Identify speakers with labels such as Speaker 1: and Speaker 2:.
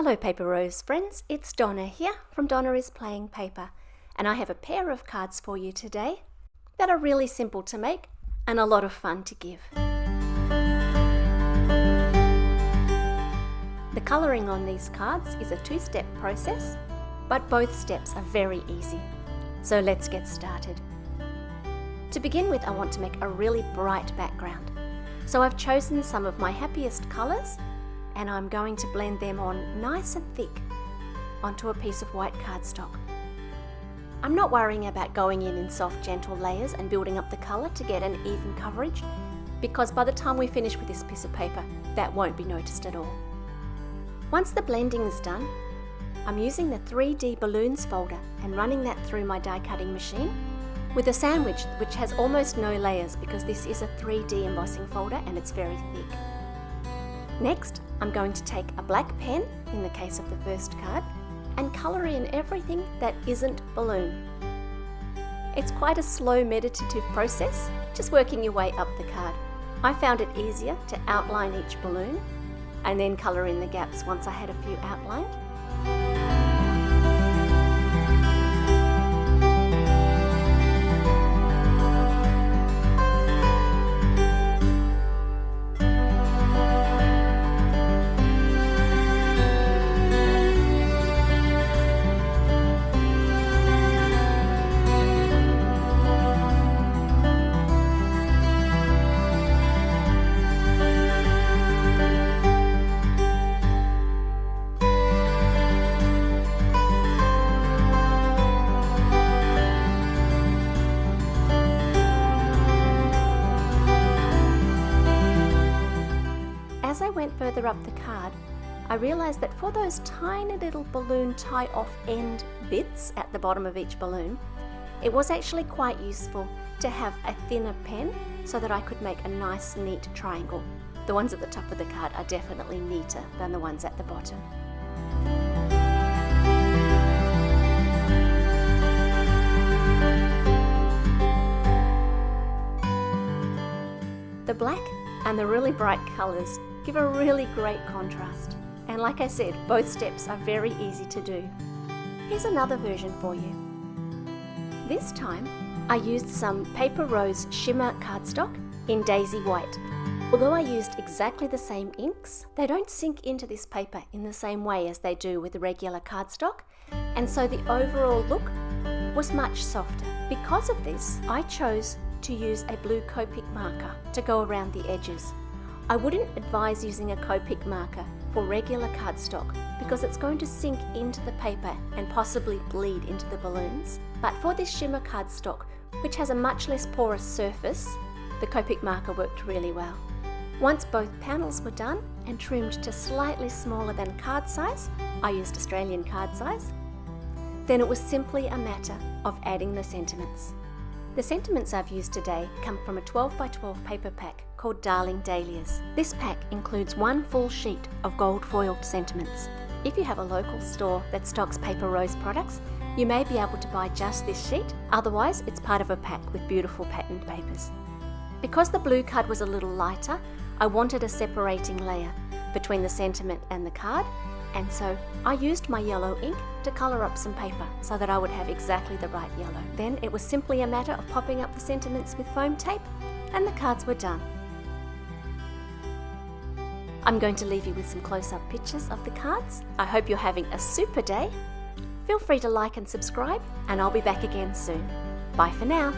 Speaker 1: Hello Paper Rose friends, it's Donna here from Donna is Playing Paper, and I have a pair of cards for you today that are really simple to make and a lot of fun to give. The colouring on these cards is a two-step process, but both steps are very easy. So let's get started. To begin with, I want to make a really bright background. So I've chosen some of my happiest colours and I'm going to blend them on nice and thick onto a piece of white cardstock. I'm not worrying about going in soft, gentle layers and building up the colour to get an even coverage, because by the time we finish with this piece of paper, that won't be noticed at all. Once the blending is done, I'm using the 3D balloons folder and running that through my die cutting machine with a sandwich which has almost no layers because this is a 3D embossing folder and it's very thick. Next, I'm going to take a black pen, in the case of the first card, and colour in everything that isn't balloon. It's quite a slow meditative process, just working your way up the card. I found it easier to outline each balloon and then colour in the gaps once I had a few outlined. As I went further up the card, I realised that for those tiny little balloon tie-off end bits at the bottom of each balloon, it was actually quite useful to have a thinner pen so that I could make a nice neat triangle. The ones at the top of the card are definitely neater than the ones at the bottom. The black and the really bright colours give a really great contrast. And like I said, both steps are very easy to do. Here's another version for you. This time, I used some Paper Rose Shimmer cardstock in Daisy White. Although I used exactly the same inks, they don't sink into this paper in the same way as they do with regular cardstock, and so the overall look was much softer. Because of this, I chose to use a blue Copic marker to go around the edges. I wouldn't advise using a Copic marker for regular cardstock because it's going to sink into the paper and possibly bleed into the balloons. But for this shimmer cardstock, which has a much less porous surface, the Copic marker worked really well. Once both panels were done and trimmed to slightly smaller than card size, I used Australian card size, then it was simply a matter of adding the sentiments. The sentiments I've used today come from a 12 by 12 paper pack called Darling Dahlias. This pack includes one full sheet of gold foiled sentiments. If you have a local store that stocks Paper Rose products, you may be able to buy just this sheet, otherwise it's part of a pack with beautiful patterned papers. Because the blue card was a little lighter, I wanted a separating layer between the sentiment and the card, and so I used my yellow ink to colour up some paper so that I would have exactly the right yellow. Then it was simply a matter of popping up the sentiments with foam tape and the cards were done. I'm going to leave you with some close-up pictures of the cards. I hope you're having a super day. Feel free to like and subscribe, and I'll be back again soon. Bye for now.